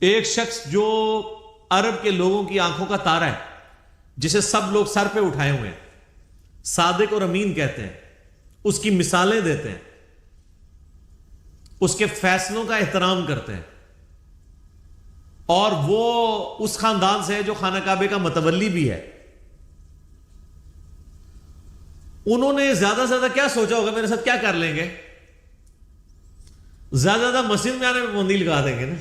ایک شخص جو عرب کے لوگوں کی آنکھوں کا تارا ہے، جسے سب لوگ سر پہ اٹھائے ہوئے ہیں، صادق اور امین کہتے ہیں، اس کی مثالیں دیتے ہیں، اس کے فیصلوں کا احترام کرتے ہیں، اور وہ اس خاندان سے ہے جو خانہ کعبے کا متولی بھی ہے. انہوں نے زیادہ سے زیادہ کیا سوچا ہوگا میرے ساتھ کیا کر لیں گے؟ زیادہ مسجد میں آنے میں پابندی لگا دیں گے نا،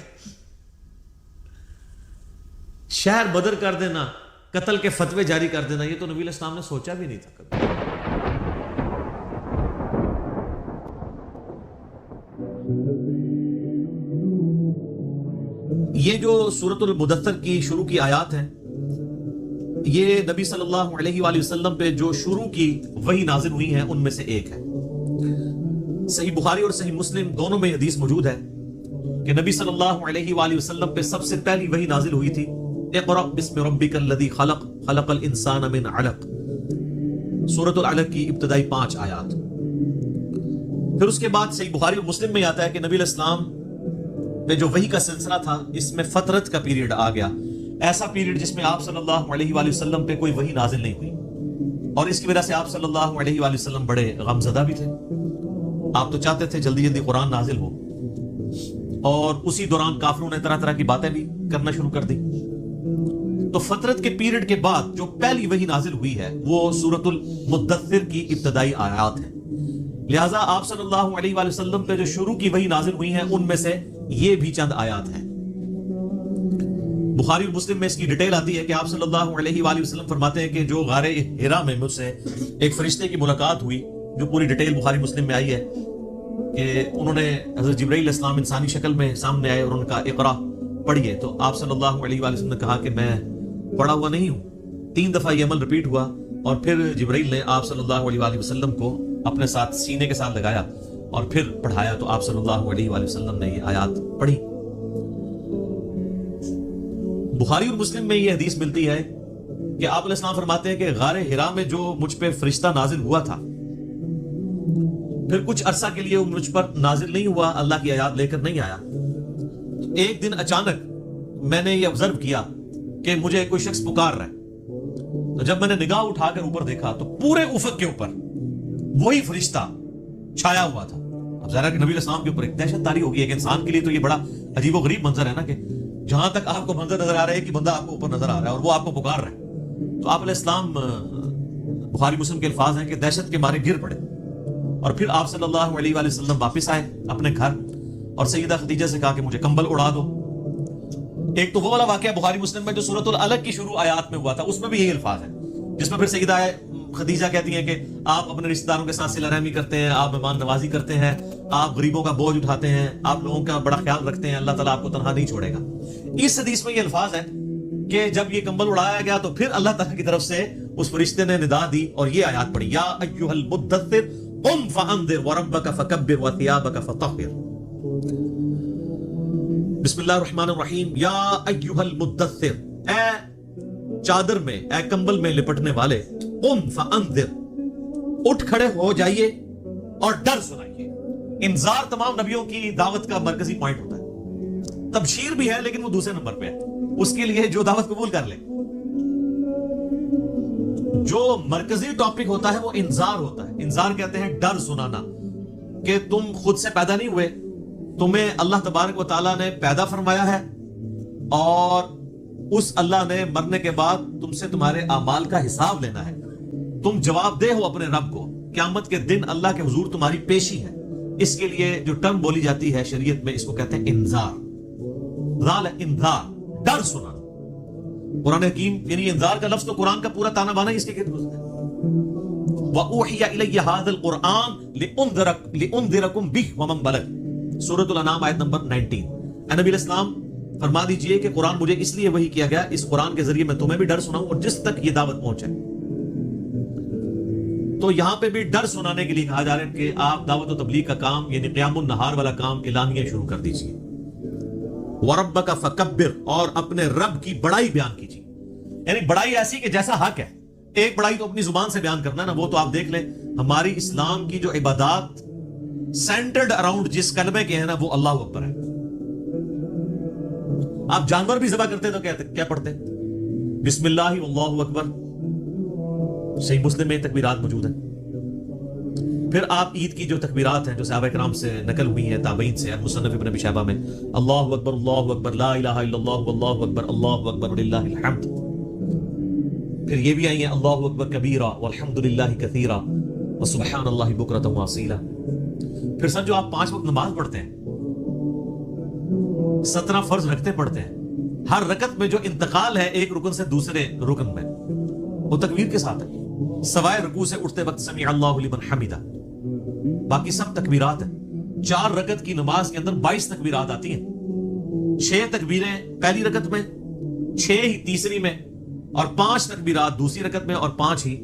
شہر بدر کر دینا، قتل کے فتوے جاری کر دینا. یہ تو نبی علیہ السلام نے سوچا بھی نہیں تھا کبھی. یہ جو سورۃ المدثر کی شروع کی آیات ہیں، یہ نبی صلی اللہ علیہ وآلہ وسلم پہ جو شروع کی وحی نازل ہوئی ہیں ان میں سے ایک ہے. صحیح بخاری اور صحیح مسلم دونوں میں حدیث موجود ہے کہ نبی صلی اللہ علیہ وآلہ وسلم پہ سب سے پہلی وحی نازل ہوئی تھی اقرأ بسم ربک الذی خلق خلق الانسان من علق، سورۃ العلق کی ابتدائی 5 آیات. پھر اس کے بعد صحیح بخاری اور مسلم میں آتا ہے کہ نبی علیہ السلام پہ جو وحی کا سلسلہ تھا اس میں فترت کا پیریڈ آ گیا، ایسا پیریڈ جس میں آپ صلی اللہ علیہ وآلہ وسلم پہ کوئی وحی نازل نہیں ہوئی، اور اس کی وجہ سے آپ صلی اللہ علیہ وآلہ وسلم بڑے غمزدہ بھی تھے. آپ تو چاہتے تھے جلدی جلدی قرآن نازل ہو، اور اسی دوران کافروں نے طرح طرح کی باتیں بھی کرنا شروع کر دی. تو فترت کے پیریڈ کے بعد جو پہلی وحی نازل ہوئی ہے وہ سورۃ المدثر کی ابتدائی آیات ہیں. لہٰذا آپ صلی اللہ علیہ وآلہ وسلم پہ جو شروع کی وحی نازل ہوئی ہیں ان میں سے یہ بھی چند آیات ہیں. بخاری اور مسلم میں اس کی ڈیٹیل آتی ہے کہ آپ صلی اللہ علیہ وآلہ وسلم فرماتے ہیں کہ جو غار حرا میں مجھ سے ایک فرشتے کی ملاقات ہوئی، جو پوری ڈیٹیل بخاری مسلم میں آئی ہے کہ انہوں نے حضرت جبرائیل علیہ السلام انسانی شکل میں سامنے آئے اور ان کا اقرا پڑھیے. تو آپ صلی اللہ علیہ وآلہ وسلم نے کہا کہ میں پڑھا ہوا نہیں ہوں. 3 دفعہ یہ عمل ریپیٹ ہوا، اور پھر جبرائیل نے آپ صلی اللہ علیہ وآلہ وسلم کو اپنے ساتھ سینے کے ساتھ لگایا اور پھر پڑھایا. تو آپ صلی اللہ علیہ وآلہ وسلم نے یہ آیات پڑھی. بخاری اور مسلم میں یہ حدیث ملتی ہے کہ آپ علیہ السلام فرماتے ہیں کہ غار حرا میں جو مجھ پہ فرشتہ نازل ہوا تھا، پھر کچھ عرصہ کے لیے وہ مجھ پر نازل نہیں ہوا، اللہ کی آیات لے کر نہیں آیا. ایک دن اچانک میں نے یہ آبزرو کیا کہ مجھے کوئی شخص پکار رہا ہے. تو جب میں نے نگاہ اٹھا کر اوپر دیکھا تو پورے افق کے اوپر وہی فرشتہ چھایا ہوا تھا. اب ظاہر ہے کہ نبی علیہ السلام کے اوپر ایک دہشت طاری ہوگی. ایک انسان کے لیے تو یہ بڑا عجیب و غریب منظر ہے نا، کہ جہاں تک آپ کو منظر نظر آ رہا ہے کہ بندہ آپ کو اوپر نظر آ رہا ہے اور وہ آپ کو پکار رہا ہے. تو آپ علیہ السلام، بخاری مسلم کے الفاظ ہیں کہ دہشت کے مارے گر پڑے، اور پھر آپ صلی اللہ علیہ وآلہ وسلم واپس آئے اپنے گھر اور سیدہ خدیجہ سے کہا کہ مجھے کمبل اڑا دو. ایک تو وہ والا واقعہ بخاری مسلم میں جو سورۃ العلق کی شروع آیات میں ہوا تھا، اس میں بھی یہی الفاظ ہیں، جس میں پھر سیدہ خدیجہ کہتی ہیں کہ آپ اپنے رشتہ داروں کے ساتھ صلہ رحمی کرتے ہیں، آپ مہمان نوازی کرتے ہیں، آپ غریبوں کا بوجھ اٹھاتے ہیں، آپ لوگوں کا بڑا خیال رکھتے ہیں، اللہ تعالیٰ آپ کو تنہا نہیں چھوڑے گا. اس حدیث میں یہ الفاظ ہیں کہ جب یہ کمبل اڑایا گیا تو پھر اللہ تعالیٰ کی طرف سے اس فرشتے نے ندا دی اور یہ آیات پڑھی، یا ایھا المدثر قم فانذر وربک فکبر وثیابک فطہر. بسم اللہ الرحمن الرحیم. یا ایھا المدثر، اے چادر میں، اے کمبل میں لپٹنے والے، قم فانذر، اٹھ کھڑے ہو جائیے اور ڈر سنائیے. انذار تمام نبیوں کی دعوت کا مرکزی پوائنٹ ہوتا ہے. تبشیر بھی ہے لیکن وہ دوسرے نمبر پہ ہے، اس کے لیے جو دعوت قبول کر لے. جو مرکزی ٹاپک ہوتا ہے وہ انذار ہوتا ہے. انذار کہتے ہیں ڈر سنانا، کہ تم خود سے پیدا نہیں ہوئے، تمہیں اللہ تبارک و تعالیٰ نے پیدا فرمایا ہے، اور اس اللہ نے مرنے کے بعد تم سے تمہارے اعمال کا حساب لینا ہے. تم جواب دہ ہو اپنے رب کو. قیامت کے دن اللہ کے حضور تمہاری پیشی ہے. اس کے لیے جو ٹرم بولی جاتی ہے شریعت میں، اس کو کہتے ہیں انذار. ذال انذار، ڈر سنانا. قرآن حکیم یعنی انذار کا لفظ تو قرآن کا پورا تانا بانا اس کے گرد گزرتا ہے. وَأُوحِيَ إِلَيَّ هَذَا الْقُرْآنُ لِأُنذِرَكُمْ بِهِ وَمَنْ بَلَغَ، سورۃ الانعام آیت نمبر 19. اے نبی علیہ السلام فرما دیجئے کہ قرآن مجھے اس لیے وحی کیا گیا، اس قرآن کے ذریعے میں تمہیں بھی ڈر سناؤں اور جس تک یہ دعوت پہنچے. تو یہاں پہ بھی ڈر سنانے کے لیے کہا جا رہا ہے کہ آپ دعوت و تبلیغ کا کام یعنی قیام النہار والا کام اعلانیہ شروع کر دیجیے. وَرَبَّكَ فَكَبِّرْ، اور اپنے رب کی بڑائی بیان کیجیے. یعنی بڑائی ایسی کہ جیسا حق ہے. ایک بڑائی تو اپنی زبان سے بیان کرنا ہے نا، وہ تو آپ دیکھ لیں ہماری اسلام کی جو عبادات سینٹرڈ اراؤنڈ جس کلمے کے ہیں نا، وہ اللہ اکبر ہے. آپ جانور بھی ذبح کرتے تو کیا پڑھتے؟ بسم اللہ واللہ اکبر. صحیح مسلم میں تکبیرات موجود ہیں. پھر آپ عید کی جو تکبیرات ہیں جو صحابہ کرام سے نقل ہوئی ہیں تابعین سے، مصنف ابن ابی شیبہ میں، اللہ اکبر لا الہ الا اللہ واللہ اکبر وللہ الحمد. پھر یہ بھی آئی ہیں اللہ اکبر کبیرہ والحمد للہ کثیرہ وسبحان اللہ بکرۃ واصیلہ. پھر سر جو آپ 5 وقت نماز پڑھتے ہیں، 17 فرض رکھتے پڑھتے ہیں، ہر رکعت میں جو انتقال ہے ایک رکن سے دوسرے رکن میں وہ تکبیر کے ساتھ ہے، سوائے رکوع سے اٹھتے وقت سمیع اللہ لمن حمدہ. باقی سب تکبیرات ہیں. 4 رکعت کی نماز کے اندر 22 تکبیرات آتی ہیں. 6 تکبیریں پہلی رکعت میں، 6 ہی تیسری میں، اور 5 تکبیرات دوسری رکعت میں، اور 5 ہی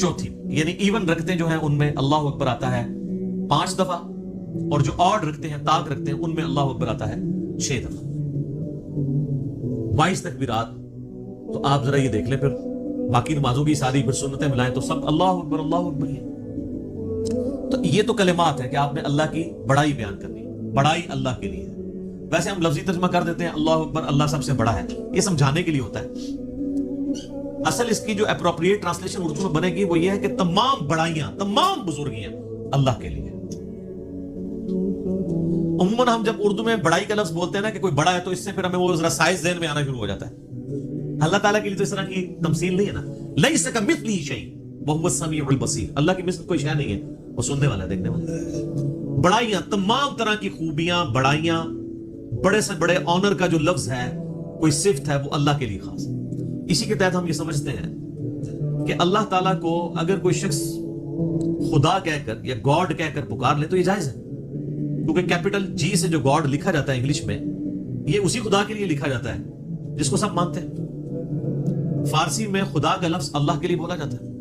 چوتھی. یعنی ایون رکھتے جو ہیں ان میں اللہ اکبر آتا ہے 5 دفعہ، اور جو آڈ رکھتے ہیں تاک رکھتے ہیں ان میں اللہ اکبر آتا ہے 6 دفعہ. 22 تکبیرات. تو آپ ذرا یہ دیکھ لیں پھر باقی نمازوں کی ساری پھر سنتیں ملائیں تو سب اللہ اکبر ہی ہے. تو یہ تو کلمات ہے کہ آپ نے اللہ کی بڑائی بیان کرنی ہے، بڑائی اللہ کے لیے ہے. ویسے ہم لفظی ترجمہ کر دیتے ہیں اللہ اکبر اللہ سب سے بڑا ہے، یہ سمجھانے کے لیے ہوتا ہے. اصل اس کی جو اپروپریٹ ٹرانسلیشن اردو میں بنے گی وہ یہ ہے کہ تمام بڑائیاں، تمام بزرگیاں اللہ کے لیے. عموماً ہم جب اردو میں بڑائی کا لفظ بولتے ہیں نا کہ کوئی بڑا ہے تو اس سے پھر ہمیں وہ ذرا سائز ذہن میں آنا شروع ہو جاتا ہے. اللہ تعالیٰ کے لیے تو اس طرح کی تمثیل نہیں ہے نا. لیس کمثلہ شیء وہو السمیع البصیر. اللہ کی مثل کوئی شے نہیں ہے، وہ سننے والا ہے، دیکھنے والا ہے. بڑائیاں، تمام طرح کی خوبیاں، بڑائیاں، بڑے سے بڑے آنر کا جو لفظ ہے، کوئی صفت ہے، وہ اللہ کے لیے خاص ہے. اسی کے تحت ہم یہ سمجھتے ہیں کہ اللہ تعالیٰ کو اگر کوئی شخص خدا کہہ کر یا گاڈ کہہ کر پکار لے تو یہ جائز ہے، کیونکہ کیپٹل جی سے جو گاڈ لکھا جاتا ہے انگلش میں، یہ اسی خدا کے لیے لکھا جاتا ہے جس کو سب مانتے ہیں. فارسی میں خدا کا لفظ اللہ کے لیے بولا جاتا ہے.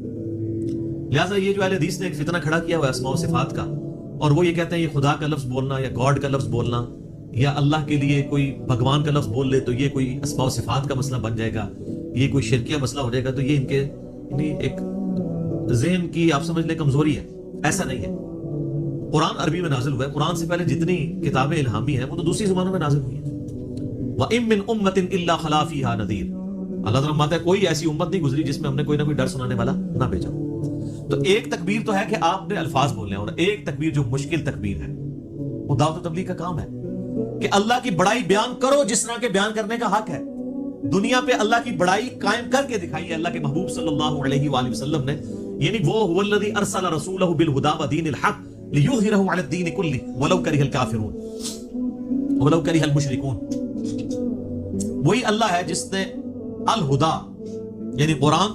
لہٰذا یہ جو اہل حدیث نے ایک فتنہ کھڑا کیا ہوا ہے اسماء و صفات کا، اور وہ یہ کہتے ہیں یہ خدا کا لفظ بولنا یا گاڈ کا لفظ بولنا یا اللہ کے لیے کوئی بھگوان کا لفظ بول لے تو یہ کوئی اسماء و صفات کا مسئلہ بن جائے گا، یہ کوئی شرکیہ مسئلہ ہو جائے گا. تو یہ ان کے ایک ذہن کی آپ سمجھ لیں کمزوری ہے. ایسا نہیں ہے. قرآن عربی میں نازل ہوا ہے. قرآن سے پہلے جتنی کتابیں الہامی ہیں وہ تو دوسری زبانوں میں نازل ہوئی ہیں. وَإِن مِّن أُمَّةٍ إِلَّا خَلَا فِيهَا نَذِيرٌ. اللہ تعالیٰ فرماتا ہے کوئی ایسی امت نہیں گزری جس میں ہم نے کوئی نہ کوئی ڈر سنانے والا نہ بھیجا. تو ایک تکبیر تو ہے کہ آپ نے الفاظ بولنے ہیں، اور ایک تکبیر جو مشکل تکبیر ہے وہ دعوت و تبلیغ کا کام ہے کہ اللہ کی بڑائی بیان کرو جس طرح کے بیان کرنے کا حق ہے. دنیا پہ اللہ کی بڑائی قائم کر کے دکھائی ہے اللہ کے محبوب صلی اللہ علیہ وآلہ وسلم نے. یعنی وہ هو الذی ارسل رسولہ بالہدی ودین الحق لیظہرہ علی الدین کلہ ولو کرہ الکافرون ولو کرہ المشرکون. وہی اللہ ہے جس نے الہدا یعنی قرآن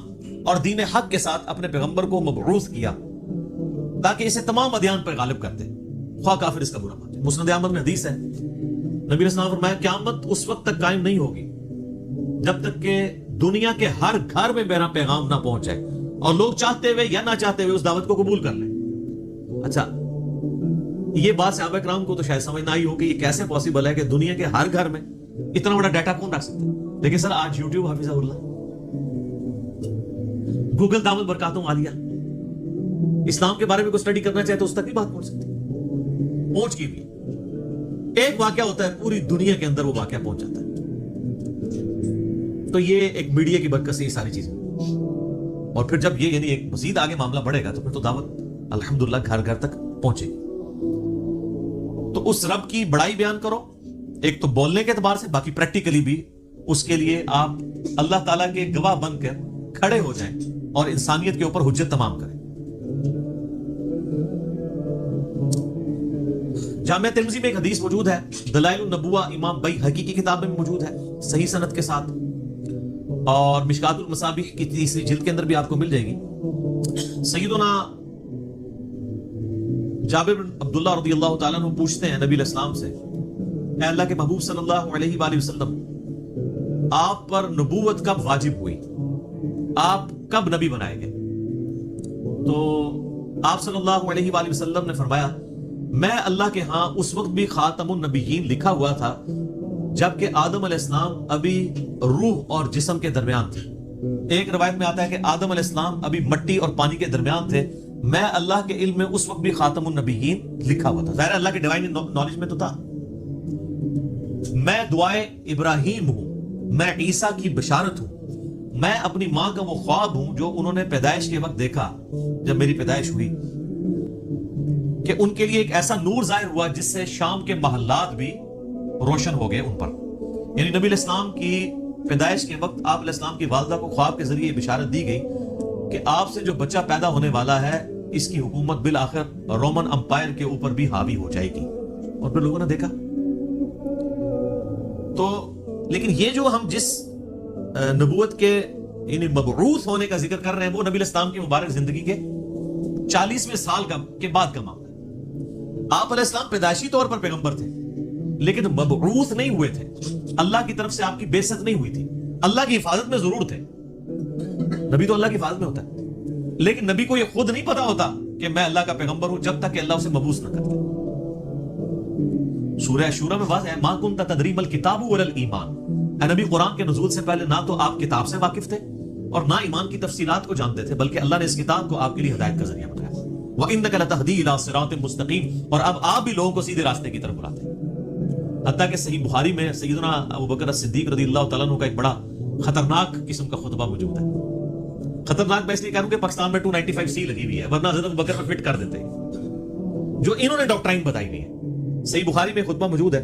اور دین حق کے ساتھ اپنے پیغمبر کو مبعوث کیا تاکہ اسے تمام ادیان پر غالب کرتے، خواہ کافر اس کا برا مانے. مسند احمد میں حدیث ہے، نبی علیہ السلام نے فرمایا قیامت اس وقت تک قائم نہیں ہوگی جب تک کہ دنیا کے ہر گھر میں میرا پیغام نہ پہنچ جائے اور لوگ چاہتے ہوئے یا نہ چاہتے ہوئے اس دعوت کو قبول کر لیں. اچھا یہ بات صحابہ کرام کو تو شاید سمجھ نہ آئی ہو کہ یہ کیسے پاسبل ہے کہ دنیا کے ہر گھر میں اتنا بڑا ڈیٹا کون رکھ سکتا ہے. لیکن سر آج یوٹیوب حافظہ اللہ، گوگل دامت برکاتوں عالیہ، اسلام کے بارے میں کوئی سٹڈی کرنا چاہے تو اس تک بھی بات پہنچ سکتی، پہنچ کی بھی. ایک واقعہ ہوتا ہے پوری دنیا کے اندر وہ واقعہ پہنچ جاتا ہے. تو یہ ایک میڈیا کی برکت سے یہ ساری چیزیں. اور پھر جب یہ یعنی ایک مزید آگے معاملہ بڑھے گا تو پھر تو دعوت الحمدللہ گھر گھر تک پہنچے گی. تو اس رب کی بڑائی بیان کرو، ایک تو بولنے کے اعتبار سے، باقی پریکٹیکلی بھی اس کے لیے آپ اللہ تعالیٰ کے گواہ بن کر کھڑے ہو جائیں اور انسانیت کے اوپر حجت تمام کریں. جامعہ ترمذی میں ایک حدیث موجود ہے، دلائل النبوہ امام بیہقی کی کتاب میں موجود ہے صحیح سند کے ساتھ، اور مشکات المصابیح کی تیسری جلد کے اندر بھی آپ کو مل جائے گی. سیدنا جابر بن عبداللہ رضی اللہ تعالیٰ عنہ پوچھتے ہیں نبی علیہ السلام سے، اے اللہ کے محبوب صلی اللہ علیہ وآلہ وسلم، آپ پر نبوت کب واجب ہوئی، آپ کب نبی بنائے گئے؟ تو آپ صلی اللہ علیہ وآلہ وسلم نے فرمایا، میں اللہ کے ہاں اس وقت بھی خاتم النبیین لکھا ہوا تھا جبکہ آدم علیہ السلام ابھی روح اور جسم کے درمیان تھے. ایک روایت میں آتا ہے کہ آدم علیہ السلام ابھی مٹی اور پانی کے درمیان تھے، میں اللہ کے علم میں اس وقت بھی خاتم النبیین لکھا ہوا تھا. ظاہر اللہ کے ڈیوائن نالج میں تو تھا. میں دعائے ابراہیم ہوں، میں عیسیٰ کی بشارت ہوں، میں اپنی ماں کا وہ خواب ہوں جو انہوں نے پیدائش کے وقت دیکھا جب میری پیدائش ہوئی، کہ ان کے لیے ایک ایسا نور ظاہر ہوا جس سے شام کے محلات بھی روشن ہو گئے ان پر. یعنی نبی علیہ السلام کی پیدائش کے وقت آپ علیہ السلام کی والدہ کو خواب کے ذریعے بشارت دی گئی کہ آپ سے جو بچہ پیدا ہونے والا ہے اس کی حکومت بالآخر رومن امپائر کے اوپر بھی حاوی ہو جائے گی. اور پھر لوگوں نے دیکھا. تو لیکن یہ جو ہم جس نبوت کے یعنی مبعوث ہونے کا ذکر کر رہے ہیں وہ نبی علیہ السلام کی مبارک زندگی کے 40ویں سال کے بعد کا معاملہ. آپ علیہ السلام پیدائشی طور پر پیغمبر تھے لیکن مبعوث نہیں ہوئے تھے. اللہ کی طرف سے آپ کی بعثت نہیں ہوئی تھی. اللہ کی حفاظت میں ضرور تھے. نبی تو اللہ کی حفاظت میں ہوتا ہے لیکن نبی کو یہ خود نہیں پتا ہوتا کہ میں اللہ کا پیغمبر ہوں جب تک کہ اللہ اسے مبعوث نہ کرتا. سورہ شورى میں واضح ہے ما كنت تدري ما الكتاب ولا الايمان. اے نبی قرآن کے نزول سے پہلے نہ تو آپ کتاب سے واقف تھے اور نہ ایمان کی تفصیلات کو جانتے تھے بلکہ اللہ نے اس کتاب کو آپ کے لیے ہدایت کا ذریعہ بنایا. وَإِنَّكَ لَتَهْدِي إِلَىٰ صِرَاطٍ مُسْتَقِيمٍ. اور اب آپ بھی لوگوں کو سیدھے راستے کی طرف بلاتے ہیں. حتیٰ کہ صحیح بخاری میں سیدنا ابوبکر صدیق رضی اللہ تعالیٰ عنہ کا ایک بڑا خطرناک قسم کا خطبہ موجود ہے. خطرناک میں اس لیے کہہ رہا ہوں کہ پاکستان میں 295C لگی ہوئی ہے ورنہ حضرت ابوبکر میں فٹ کر دیتے ہیں جو انہوں نے ڈاکٹرائن بتائی ہوئی ہے. صحیح بخاری میں خطبہ موجود ہے.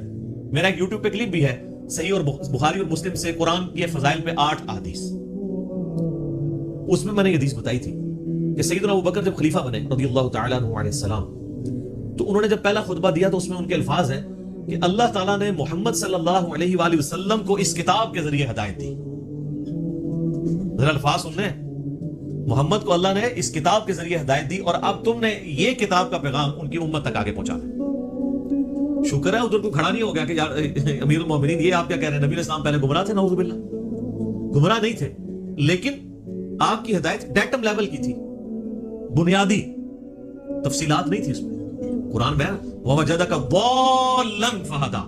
میرا ایک یوٹیوب پہ کلپ بھی ہے صحیح اور بخاری اور مسلم سے قرآن کے فضائل پہ 8 احادیث. اس میں نے یہ حدیث بتائی تھی کہ سیدنا ابوبکر جب خلیفہ بنے رضی اللہ تعالیٰ عنہ علیہ السلام تو انہوں نے جب پہلا خطبہ دیا تو اس میں ان کے الفاظ ہیں کہ اللہ تعالیٰ نے محمد صلی اللہ علیہ وآلہ وسلم کو اس کتاب کے ذریعے ہدایت دی. ذرا الفاظ سن لیں. محمد کو اللہ نے اس کتاب کے ذریعے ہدایت دی اور اب تم نے یہ کتاب کا پیغام ان کی امت تک آگے پہنچانا. شکر ہے ادھر کو کھڑا نہیں ہو گیا کہ یار امیر المومنین یہ آپ کیا کہہ رہے ہیں. نبی علیہ السلام پہلے گمراہ تھے نعوذ باللہ. گمراہ نہیں تھے لیکن آپ کی ہدایت ڈیٹم لیول کی تھی, بنیادی تفصیلات نہیں تھی اس میں. قرآن میں وَوَجَدَكَ ضَالًّا فَهَدَىٰ.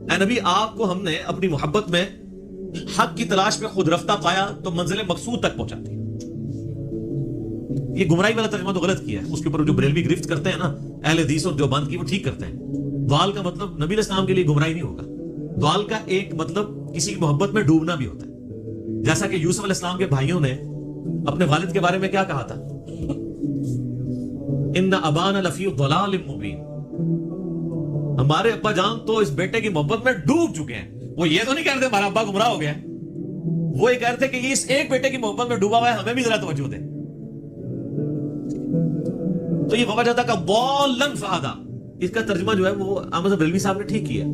اے نبی آپ کو ہم نے اپنی محبت میں حق کی تلاش میں خود رفتہ پایا تو منزل مقصود تک پہنچاتی. یہ گمراہی والا ترجمہ تو غلط کیا ہے. اس کے اوپر جو بریلوی گرفت کرتے ہیں نا اہل حدیث اور دیوبند کی وہ ٹھیک کرتے ہیں. ضال کا مطلب نبی علیہ السلام کے لیے گمراہی نہیں ہوگا. ضال کا ایک مطلب کسی کی محبت میں ڈوبنا بھی ہوتا ہے. جیسا کہ یوسف علیہ السلام کے بھائیوں نے اپنے والد کے بارے میں کیا کہا تھا, ان ابانا لفی ضلال مبین. ہمارے ابا جان تو اس بیٹے کی محبت میں ڈوب چکے ہیں. وہ یہ تو نہیں کہتے ہمارا ابا گمراہ ہو گیا, وہ یہ کہتے کہ اس ایک بیٹے کی محبت میں ڈوبا ہوا ہے, ہمیں بھی ذرا توجہ دے. تو یہ وجدہ کا ضالًا فہدیٰ اس کا ترجمہ جو ہے وہ احمد بریلوی صاحب نے ٹھیک کیا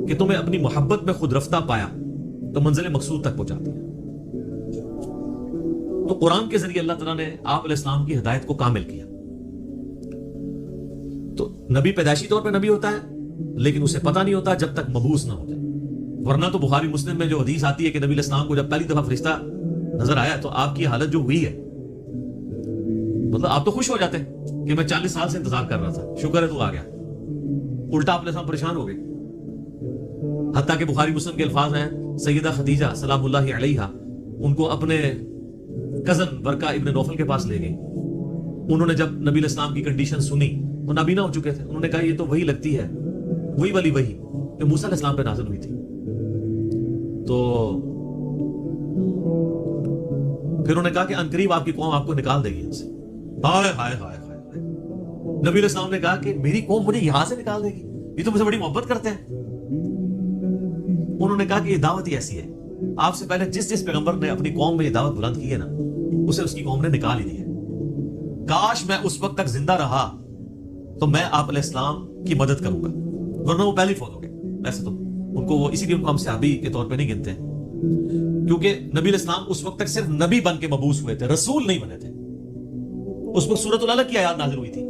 کہ تمہیں اپنی محبت میں خود رفتہ پایا تو منزل مقصود تک پہنچا دیا. تو قرآن کے ذریعے اللہ تعالیٰ نے آپ علیہ السلام کی ہدایت کو کامل کیا. تو نبی پیدائشی طور پہ نبی ہوتا ہے لیکن اسے پتہ نہیں ہوتا جب تک مبعوث نہ ہو جائے. ورنہ تو بخاری مسلم میں جو حدیث آتی ہے کہ نبی علیہ السلام کو جب پہلی دفعہ فرشتہ نظر آیا تو آپ کی حالت جو ہوئی ہے مطلب آپ تو خوش ہو جاتے ہیں کہ میں 40 سال سے انتظار کر رہا تھا, شکر ہے تو آ گیا. الٹا آپ علیہ السلام پریشان ہو گئے. حتیٰ کہ بخاری مسلم کے الفاظ ہیں سیدہ خدیجہ سلام اللہ علیہا ان کو اپنے کزن ورقہ ابن نوفل کے پاس لے گئی. انہوں نے جب نبی علیہ السلام کی کنڈیشن سنی, وہ نابینا ہو چکے تھے, انہوں نے کہا یہ تو وہی لگتی ہے, وہی والی وہی کہ موسیٰ علیہ السلام پہ نازل ہوئی تھی. تو پھر انہوں نے کہا کہ انقریب آپ کی قوم آپ کو نکال دے گی یہاں سے. ہائے ہائے ہائے ہائے. نبی علیہ السلام نے کہا کہ میری قوم مجھے یہاں سے نکال دے گی, یہ تو مجھے بڑی محبت کرتے ہیں. انہوں نے کہا کہ یہ دعوت ہی ایسی ہے, آپ سے پہلے جس جس پیغمبر نے اپنی قوم میں یہ دعوت بلند کی ہے نا اسے اس کی قوم نے نکال ہی دی ہے. کاش میں اس وقت تک زندہ رہا تو میں آپ علیہ السلام کی مدد کروں گا, ورنہ وہ پہلے فوت ہو گئے. ویسے تو ان کو وہ اسی لیے ان کو ہم صحابی کے طور پہ نہیں گنتے ہیں کیونکہ نبی علیہ السلام اس وقت تک صرف نبی بن کے مبعوث ہوئے تھے, رسول نہیں بنے تھے. اس وقت سورۃ العلق کی آیات نازل ہوئی تھی.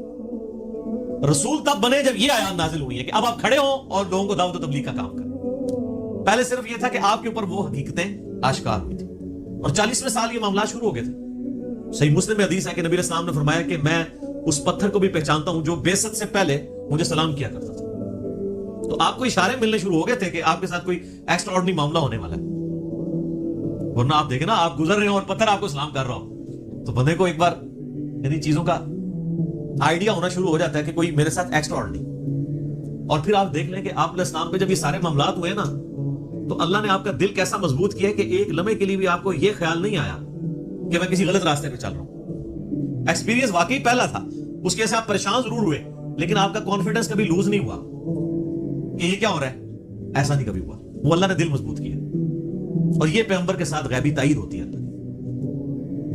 رسول تب بنے جب یہ آیات نازل ہوئی ہے کہ اب آپ کھڑے ہوں اور لوگوں کو دعوت و تبلیغ کا کام کریں. پہلے صرف یہ تھا کہ آپ کے اوپر وہ حقیقتیں آشکار ہوئی تھی اور 40ویں سال یہ معاملات شروع ہو گئے تھے. صحیح مسلم میں حدیث ہے کہ نبی علیہ السلام نے فرمایا کہ میں اس پتھر کو بھی پہچانتا ہوں جو بعثت سے پہلے مجھے سلام کیا کرتا تھا. تو آپ کو اشارے ملنے شروع ہو گئے تھے کہ آپ کے ساتھ کوئی ایکسٹرا آرڈنری معاملہ ہونے والا ہے. ورنہ آپ دیکھیں نا آپ گزر رہے ہو اور پتھر آپ کو سلام کر رہا ہو تو بندے کو ایک بار یعنی چیزوں کا آئیڈیا ہونا شروع ہو جاتا ہے کہ کوئی میرے ساتھ ایکسٹرا آرڈنری. اور پھر آپ دیکھ لیں کہ آپ علیہ السلام پہ جب یہ سارے معاملات ہوئے نا تو اللہ نے آپ کا دل کیسا مضبوط کیا کہ ایک لمحے کے لیے بھی آپ کو یہ خیال نہیں آیا کہ میں کسی غلط راستے پہ چل رہا ہوں. ایکسپیرینس واقعی پہلا تھا, اس کی وجہ سے آپ پریشان ضرور ہوئے لیکن آپ کا کانفیڈنس کبھی لوز نہیں ہوا کہ یہ کیا ہو رہا ہے, ایسا نہیں کبھی ہوا. وہ اللہ نے دل مضبوط کیا. اور یہ پیغمبر کے ساتھ غیبی تائید ہوتی ہے.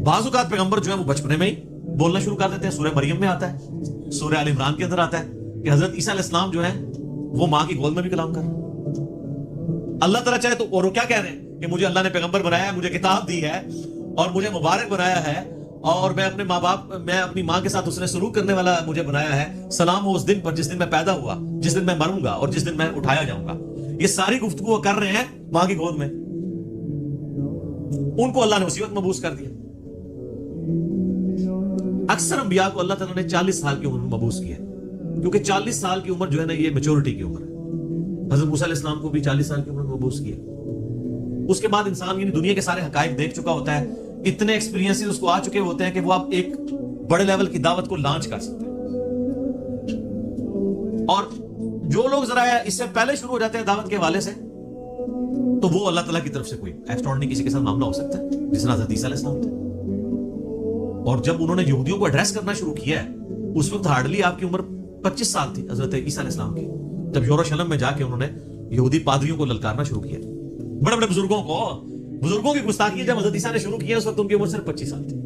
بعض اوقات پیغمبر جو ہے وہ بچپنے میں ہی بولنا شروع کر دیتے ہیں. سورہ مریم میں آتا ہے, سورہ آل عمران کے اندر آتا ہے کہ حضرت عیسیٰ علیہ السلام جو ہے وہ ماں کی گود میں بھی کلام کر رہے ہیں. اللہ تعالیٰ چاہے تو, اور وہ کیا کہہ رہے ہیں کہ مجھے اللہ نے پیغمبر بنایا ہے, مجھے کتاب دی ہے اور مجھے مبارک بنایا ہے اور میں اپنے ماں باپ, میں اپنی ماں کے ساتھ اس نے سلوک کرنے والا مجھے بنایا ہے. سلام ہو اس دن پر جس دن میں پیدا ہوا, جس دن میں مروں گا اور جس دن میں اٹھایا جاؤں گا. یہ ساری گفتگو کر رہے ہیں ماں کی گود میں. ان کو اللہ نے اسی وقت مبعوث کر دیا. اکثر انبیاء کو اللہ تعالیٰ نے 40 سال کی عمر میں مبعوث کیا کیونکہ 40 سال کی عمر جو ہے نا یہ میچورٹی کی عمر ہے. حضرت موسیٰ علیہ السلام کو بھی 40 سال کی عمر میں مبعوث کیا. اس کے بعد انسان یعنی دنیا کے سارے حقائق دیکھ چکا ہوتا ہے, اتنے ایکسپیرینس اس کو آ چکے ہوتے ہیں کہ وہ آپ ایک بڑے لیول کی دعوت کو لانچ کر سکتے ہیں. اور جو لوگ ذرا اس سے پہلے شروع ہو جاتے ہیں دعوت کے حوالے سے تو وہ اللہ تعالیٰ کی طرف سے کوئی ایکسٹراڈنری کسی کے ساتھ معاملہ ہو سکتا ہے جس طرح حضرت عیسیٰ علیہ السلام تھے. اور جب انہوں نے یہودیوں کو ایڈریس کرنا شروع کیا ہے اس وقت ہارڈلی آپ کی عمر 25 سال تھی حضرت عیسیٰ علیہ السلام کی, جب یروشلم میں جا کے انہوں نے یہودی پادریوں کو للکارنا شروع کیا. بڑے بڑے بزرگوں کی گستاخی جب حضرت عیسیٰ نے شروع کیا اس وقت ان کی عمر صرف 25 سال تھی.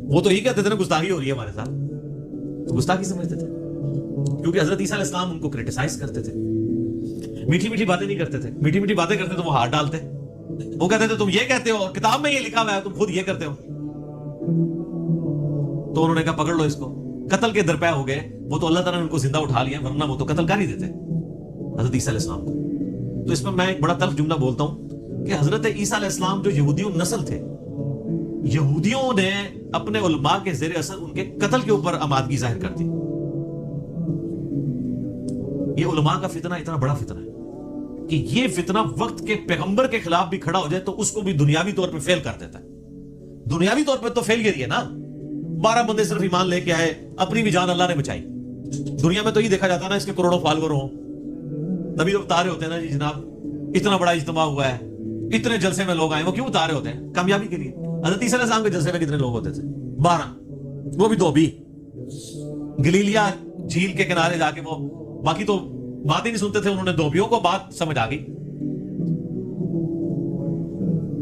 وہ تو یہ کہتے تھے نا گستاخی ہو رہی ہے ہمارے ساتھ, تو گستاخی سمجھتے تھے کیونکہ حضرت عیسیٰ علیہ السلام ان کو کرٹیسائز کرتے تھے. میٹھی میٹھی باتیں نہیں کرتے تھے, میٹھی میٹھی باتیں کرتے تو وہ ہاتھ ڈالتے. وہ کہتے تھے تم یہ کہتے ہو, کتاب میں یہ لکھا ہوا ہے, تم خود یہ کرتے ہو. تو انہوں نے کہا پکڑ لو اس کو. قتل کے درپے ہو گئے. وہ تو اللہ تعالیٰ نے ان کو زندہ اٹھا لیا, ورنہ وہ تو قتل کر ہی دیتے حضرت عیسیٰ علیہ السلام کو. تو اس میں ایک بڑا تلخ جملہ بولتا ہوں کہ حضرت عیسیٰ علیہ السلام جو یہودیوں نسل تھے, یہودیوں نے اپنے علماء کے زیر اثر ان کے قتل کے اوپر آمادگی ظاہر کر دی. یہ علماء کا فتنہ اتنا بڑا فتنہ ہے کہ یہ فتنہ وقت کے پیغمبر کے خلاف بھی کھڑا ہو جائے تو اس کو بھی دنیاوی طور پہ فیل کر دیتا ہے. دنیاوی طور پہ تو فیل گئی ہے نا, 12 بندے صرف ایمان لے کے آئے, اپنی بھی جان اللہ نے بچائی. دنیا میں تو یہ دیکھا جاتا نا اس کے کروڑوں فالوور ہوں, نبی لوگ بتا رہے ہوتے ہیں نا جی جناب اتنا بڑا اجتماع ہوا ہے, اتنے جلسے میں لوگ آئے. وہ کیوں بتا رہے ہوتے ہیں؟ کامیابی کے لیے. حضرت عیسیٰ علیہ السلام کے جلسے میں کتنے لوگ ہوتے تھے؟ 12, وہ بھی 2 بھی گلیلیا جھیل کے کنارے جا کے, وہ باقی تو بات ہی نہیں سنتے تھے. انہوں نے 2 کو بات سمجھ آ گئی.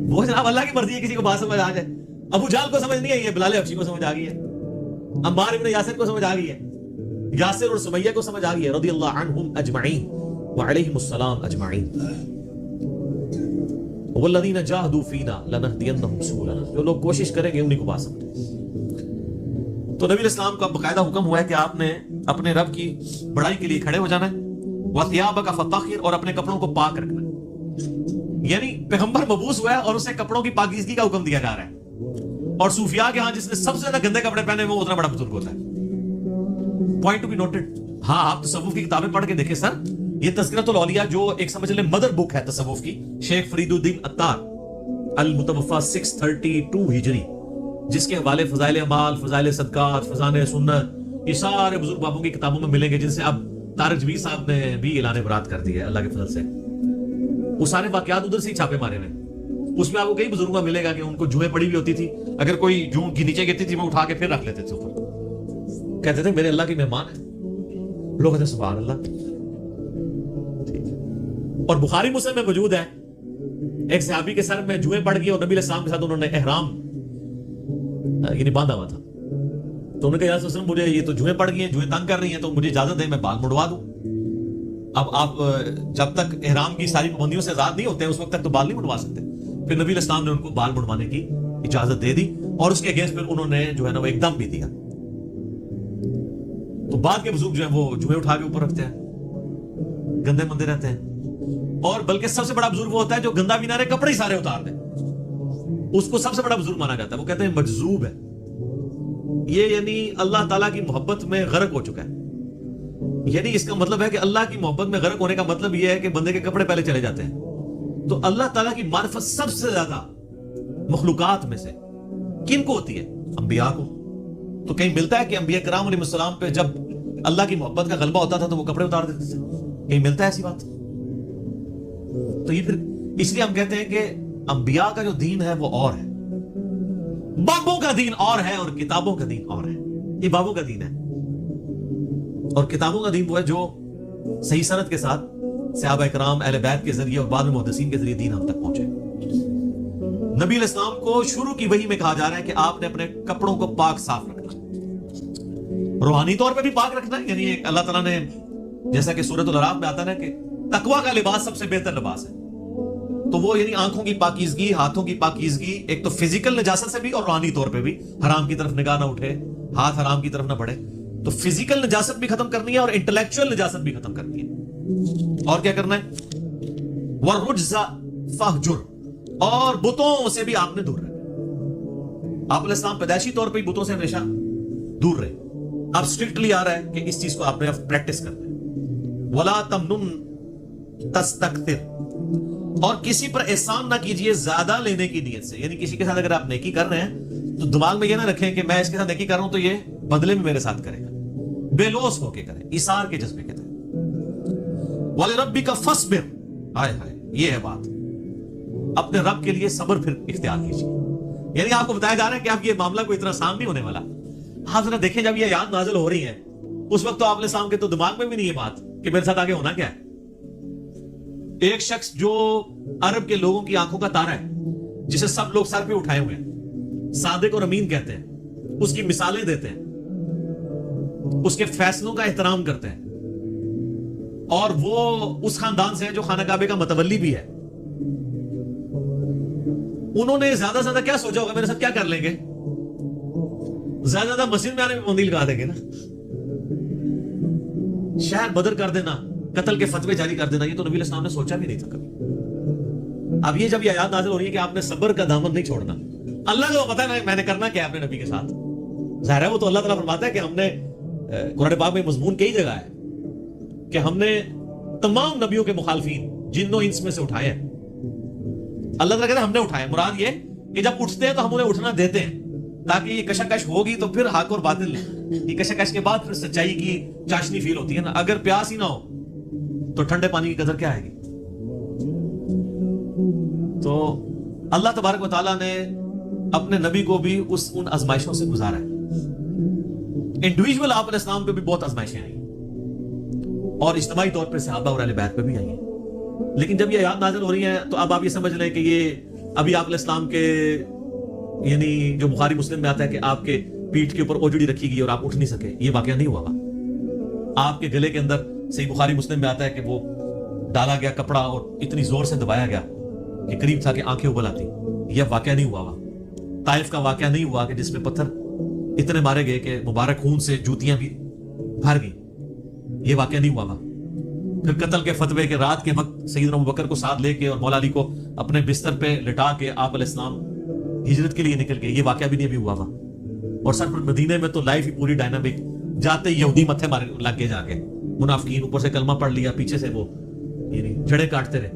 وہ جناب اللہ کی مرضی ہے کسی کو بات سمجھ آ جائے. ابو جہل کو سمجھ نہیں آئی ہے, بلال حبشی کو سمجھ آ گئی ہے, عمار ابن یاسر کو سمجھ آ گئی ہے, یاسر اور سمیہ کو سمجھ آ گئی ہے رضی اللہ عنہم اجمعین وعلیہم السلام اجمعین. والذین جاہدوا فینا لنہدینہم سبلنا, جو لوگ کوشش کریں گے انہی کو بات سمجھیں. تو نبی اسلام کا باقاعدہ حکم ہوا ہے کہ آپ نے اپنے رب کی بڑائی کے لیے کھڑے ہو جانا ہے. وَثِيَابَكَ فَطَهِّرْ, اور اپنے کپڑوں کو پاک رکھنا ہے. یعنی پیغمبر مبعوث ہوا ہے اور اسے کپڑوں کی پاکیزگی کا حکم دیا جا رہا ہے. اور صوفیاء کے ہاں جس نے سب سے زیادہ گندے کپڑے پہنے وہ اتنا بڑا بزرگ ہوتا ہے. Point to be noted. ہاں آپ تصوف کی کتابیں پڑھ کے دیکھیں سر, یہ تذکرۃ الاولیاء جو ایک سمجھ لیں مدر بک ہے تصوف کی, شیخ فرید الدین عطار المتوفی 632 ہجری, جس کے حوالے فضائل اعمال, فضائل صدقات, فضائل سنت, یہ سارے بزرگ بابوں کی کتابوں میں ملیں گے, جن سے اب طارق جبیر صاحب نے بھی اعلان برات کر دی ہے اللہ کے فضل سے. وہ سارے واقعات ادھر سے ہی چھاپے مارے ہوئے. اس میں آپ کو کئی بزرگوں میں ملے گا کہ ان کو جوئیں پڑی ہوئی ہوتی تھی, اگر کوئی جوں کی نیچے گرتی تھی وہ اٹھا کے پھر رکھ لیتے تھے اوپر, کہتے تھے میرے اللہ کی مہمان ہے. لوگ کہتے ہیں سبحان اللہ. اور بخاری مسلم میں موجود ہے ایک صحابی کے سر میں جوئیں پڑ گئی اور نبی علیہ السلام کے ساتھ انہوں نے احرام یعنی باندھا ہوا تھا. تو انہوں نے کہا یا رسول اللہ مجھے یہ تو جوئیں پڑ گئی ہیں, جوئیں تنگ کر رہی ہیں, تو مجھے اجازت دیں میں بال مڑوا دوں. اب آپ جب تک احرام کی ساری پابندیوں سے آزاد نہیں ہوتے ہیں اس وقت تک تو بال نہیں مڑوا سکتے. پھر نبی علیہ السلام نے ان کو بال مڑوانے کی اجازت دے دی اور اس کے اگینسٹ پھر انہوں نے جو ہے نا وہ ایک دم بھی دیا. تو بعد کے بزرگ جو ہیں وہ جوئیں اٹھا کے اوپر رکھتے ہیں, گندے مندے رہتے ہیں. اور بلکہ سب سے بڑا بزرگ وہ ہوتا ہے جو گندا بھی نہ رہے, کپڑے ہی سارے اتار دے, اس کو سب سے بڑا بزرگ مانا جاتا ہے. وہ کہتے ہیں مجذوب ہے یہ, یعنی اللہ تعالیٰ کی محبت میں غرق ہو چکا ہے. یعنی اس کا مطلب ہے کہ اللہ کی محبت میں غرق ہونے کا مطلب یہ ہے کہ بندے کے کپڑے پہلے چلے جاتے ہیں. تو اللہ تعالیٰ کی معرفت سب سے زیادہ مخلوقات میں سے کن کو ہوتی ہے؟ انبیاء کو. تو کہیں ملتا ہے کہ انبیاء کرام علیہ السلام پہ جب اللہ کی محبت کا غلبہ ہوتا تھا تو وہ کپڑے اتار دیتے تھے؟ کہیں ملتا ہے ایسی بات؟ تو یہ پھر اس لیے ہم کہتے ہیں کہ انبیاء کا جو دین ہے وہ اور ہے، بابوں کا دین اور ہے اور کتابوں کا دین اور ہے۔ یہ بابوں کا دین ہے، اور کتابوں کا دین وہ ہے جو صحیح سند کے ساتھ صحابہ اکرام اہل بیت کے ذریعے اور بعد میں محدثین کے ذریعے دین ہم تک پہنچے۔ نبی علیہ السلام کو شروع کی وحی میں کہا جا رہا ہے کہ آپ نے اپنے کپڑوں کو پاک صاف رکھنا، روحانی طور پہ بھی پاک رکھنا ہے، یعنی اللہ تعالیٰ نے جیسا کہ سورۃ الاعراف میں آتا ہے کہ تقویٰ کا لباس سب سے بہتر لباس ہے، تو وہ یعنی آنکھوں کی پاکیزگی، ہاتھوں کی پاکیزگی، ایک تو فزیکل نجاست سے بھی اور روحانی طور پہ بھی، حرام کی طرف نگاہ نہ اٹھے، ہاتھ حرام کی طرف نہ بڑھے، تو فزیکل نجاست بھی ختم کرنی ہے اور انٹلیکچوئل نجاست بھی ختم کرنی ہے۔ اور کیا کرنا ہے؟ وَالرُّجْزَ فَاهْجُرْ، اور بتوں سے بھی آپ نے دور رہنا۔ آپ علیہ السلام پیدائشی طور پہ بتوں سے ہمیشہ دور رہے، اب اسٹرکٹلی آ رہا ہے کہ اس چیز کو آپ نے پریکٹس کرنا ہے۔ وَلَا تَمْنُن تَسْتَكْثِرْ، اور کسی پر احسان نہ کیجئے زیادہ لینے کی نیت سے، یعنی کسی کے ساتھ اگر آپ نیکی کر رہے ہیں تو دماغ میں یہ نہ رکھیں کہ میں اس کے ساتھ نیکی کر رہا ہوں تو یہ بدلے میں میرے ساتھ کرے گا، بے لوث ہو کے کریں، ایثار کے جذبے کے تحت۔ وَلِرَبِّكَ فَاصْبِرْ، ہائے ہائے یہ ہے بات، اپنے رب کے لیے صبر پھر اختیار کیجیے۔ یعنی آپ کو بتایا جا رہا ہے کہ آپ یہ معاملہ کوئی اتنا آسان نہیں ہونے والا۔ ہاں ذرا دیکھیں جب یہ آیات نازل ہو رہی ہیں اس وقت تو آپ علیہ السلام کے تو دماغ میں بھی نہیں یہ بات کہ میرے ساتھ آگے ہونا کیا ہے۔ ایک شخص جو عرب کے لوگوں کی آنکھوں کا تارا ہے، جسے سب لوگ سر پہ اٹھائے ہوئے ہیں، صادق اور امین کہتے ہیں، اس کی مثالیں دیتے ہیں، اس کے فیصلوں کا احترام کرتے ہیں، اور وہ اس خاندان سے ہے جو خانہ کعبے کا متولی بھی ہے۔ انہوں نے زیادہ سے زیادہ کیا سوچا ہوگا میرے ساتھ کیا کر لیں گے؟ زیادہ زیادہ مسجد میں آنے میں بندیل لگا دیں گے نا، شہر بدر کر دینا، قتل کے فتوے جاری کر دینا، یہ تو نبی علیہ السلام نے سوچا بھی نہیں تھا کبھی۔ اب یہ جب یہ آیات نازل ہو رہی ہے کہ آپ نے صبر کا دامن نہیں چھوڑنا، اللہ کو پتا ہے میں نے کرنا کیا اپنے نبی کے ساتھ، ظاہر ہے وہ تو اللہ تعالیٰ فرماتا ہے کہ ہم نے قرآن پاک میں مضمون کئی جگہ ہے کہ ہم نے تمام نبیوں کے مخالفین جن و انس میں سے اٹھائے ہیں۔ اللہ تعالیٰ کہتے ہیں ہم نے اٹھائے، مراد یہ کہ جب اٹھتے ہیں تو ہم انہیں اٹھنا دیتے ہیں تاکہ یہ کشمکش ہوگی تو پھر حق اور باطل، یہ کشمکش کے بعد پھر سچائی کی چاشنی فیل ہوتی ہے نا۔ اگر پیاس ہی نہ ہو تو ٹھنڈے پانی کی قدر کیا آئے گی؟ تو اللہ تبارک و تعالیٰ نے اپنے نبی کو بھی ان آزمائشوں سے گزارا ہے۔ انڈیویجول آپ علیہ السلام پہ بھی بہت آزمائشیں آئی اور اجتماعی طور پہ صحابہ اور اہل بیت پہ بھی آئی ہیں، لیکن جب یہ آیات نازل ہو رہی ہیں تو اب آپ یہ سمجھ لیں کہ یہ ابھی آپ علیہ السلام کے یعنی جو بخاری مسلم میں آتا ہے کہ آپ کے پیٹھ کے اوپر اوجڑی رکھی گئی اور آپ اٹھ نہیں سکے، یہ واقعہ نہیں ہوا ہوا۔ آپ کے گلے کے اندر صحیح بخاری مسلم میں آتا ہے کہ وہ ڈالا گیا کپڑا اور اتنی زور سے دبایا گیا کہ قریب تھا کہ آنکھیں ابل آتی، یہ واقعہ نہیں ہوا ہوا۔ طائف کا واقعہ نہیں ہوا کہ جس میں پتھر اتنے مارے گئے کہ مبارک خون سے جوتیاں بھی بھر گئیں، یہ واقعہ نہیں ہوا ہوا۔ پھر قتل کے فتوے کے رات کے وقت سیدنا ابوبکر کو ساتھ لے کے اور مولا علی کو اپنے بستر پہ لٹا کے آپ علیہ السلام ہجرت کے لیے نکل گئے، یہ واقعہ بھی نہیں ابھی ہوا ہوا۔ اور سر پر مدینے میں تو لائف ہی پوری ڈائنامک، جاتے یہودی متھے مارے لگ کے جا کے، منافقین اوپر سے کلمہ پڑھ لیا، پیچھے سے وہ یعنی جڑے کاٹتے رہے۔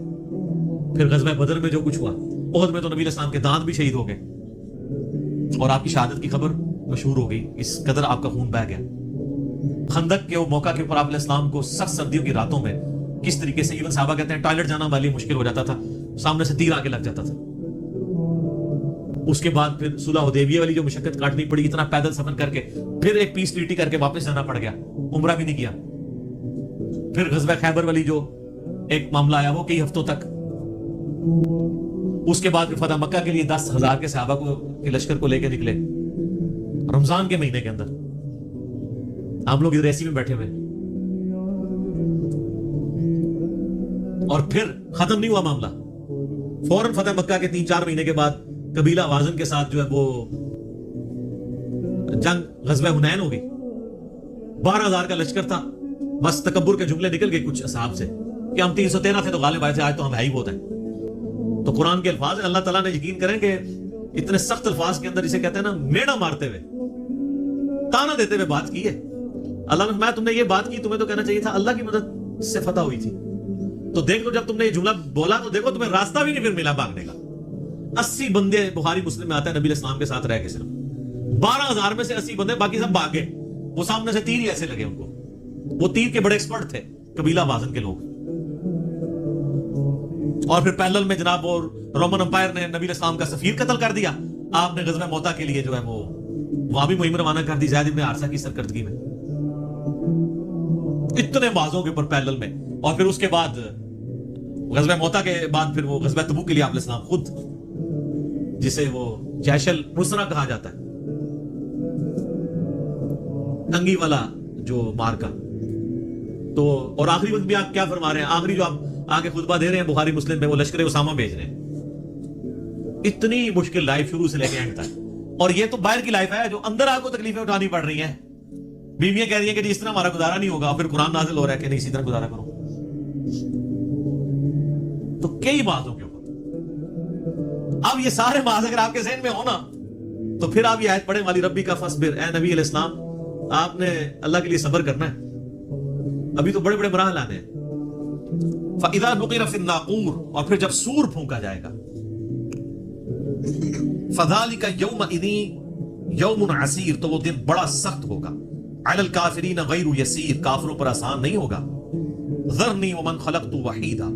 پھر غزوہ بدر میں جو کچھ ہوا، احد میں تو نبی علیہ السلام کے دانت بھی شہید ہو گئے اور آپ کی شہادت کی خبر مشہور ہو گئی، اس قدر آپ کا خون بہہ گیا۔ خندق کے وہ موقع کے اوپر آپ علیہ السلام کو سخت سردیوں کی راتوں میں کس طریقے سے ایون صحابہ کہتے ہیں ٹوائلٹ جانا ہمارے لیے مشکل ہو جاتا تھا، سامنے سے تیر آگے لگ جاتا تھا۔ اس کے بعد پھر صلح حدیبیہ والی جو مشقت کاٹنی پڑی، اتنا پیدل سفر کر کے، پھر ایک پیس ٹریٹی کر کے واپس جانا پڑ گیا، عمرہ بھی نہیں کیا۔ پھر غزوہ خیبر والی جو ایک معاملہ آیا وہ کئی ہفتوں تک، اس کے بعد فتح مکہ کے لیے 10,000 کے صحابہ کے لشکر کو لے کے نکلے رمضان کے مہینے کے اندر، ہم لوگ ادھر ایسی میں بیٹھے ہوئے، اور پھر ختم نہیں ہوا معاملہ۔ فوراً فتح مکہ کے 3-4 مہینے کے بعد قبیلہ وازن کے ساتھ جو ہے وہ جنگ غزوہ حنین ہو گئی، 12,000 کا لشکر تھا، بس تکبر کے جملے نکل گئے کچھ اصحاب سے کہ ہم 313 تھے تو غالب آئے تھے، آج تو ہم ہے ہی بہت ہیں۔ تو قرآن کے الفاظ ہیں، اللہ تعالیٰ نے یقین کریں کہ اتنے سخت الفاظ کے اندر اسے کہتے ہیں نا میڑا مارتے ہوئے، تانا دیتے ہوئے بات کی ہے۔ اللہ نے فرمایا تم نے یہ بات کی، تمہیں تو کہنا چاہیے تھا اللہ کی مدد سے فتح ہوئی تھی۔ تو دیکھ لو جب تم نے یہ جملہ بولا تو دیکھو تمہیں راستہ بھی نہیں پھر ملا بھاگنے کا۔ 80 بندے بخاری مسلم میں آتا ہے نبی علیہ السلام کے ساتھ رہ کے، صرف 12,000 میں سے 80 بندے، باقی سب بھاگے۔ وہ سامنے سے تیر ہی ایسے لگے ان کو، وہ تیر کے بڑے ایکسپرٹ تھے، قبیلہ مازن کے لوگ. اور پھر پیرلل میں جناب وہ رومن امپائر نے نبی علیہ السلام کا سفیر قتل کر دیا. آپ نے غزوہ موتا کے لیے جو ہے وہ وہاں بھی مہم روانہ کر دی زید ابن حارثہ کی سرکردگی میں. اتنے بازوں کے اوپر پیرلل میں. اور پھر اس کے بعد غزوہ موتا کے بعد پھر وہ غزوہ تبوک کے لیے آپ علیہ السلام خود, جسے وہ جیش النصرہ کہا جاتا ہے, انگی والا جو مارکا. تو اور آخری وقت بھی آپ کیا فرما رہے ہیں, آخری جو آپ آگے خطبہ دے رہے ہیں بخاری مسلم میں, وہ لشکر اسامہ بھیج رہے ہیں. اتنی مشکل لائف شروع سے لے کے اینڈ تک. اور یہ تو باہر کی لائف ہے جو اندر آپ کو تکلیفیں اٹھانی پڑ رہی ہیں. بیویاں کہہ رہی ہیں کہ جی اس طرح ہمارا گزارا نہیں ہوگا, پھر قرآن نازل ہو رہا ہے کہ نہیں اسی طرح گزارا کرو. تو کئی باتوں کے اوپر اب یہ سارے بات اگر آپ کے ذہن میں ہو نا, تو پھر آپ یہ آیت پڑھیں والی ربی کا فصبر, اے نبی علیہ السلام آپ نے اللہ کے لیے صبر کرنا ہے. ابھی تو بڑے بڑے مراحل آنے ہیں. فَإِذَا نُقِرَ فِي النَّاقُورِ, اور پھر جب سور پھونکا جائے گا, فَذَلِكَ يَوْمَئِذٍ يَوْمٌ عَسِيرٌ, تو وہ دن بڑا سخت ہوگا. عَلَى الْكَافِرِينَ غَيْرُ يَسِيرٌ, کافروں پر آسان نہیں ہوگا. ذَرْنِي وَمَنْ خَلَقْتُ وَحِيدًا,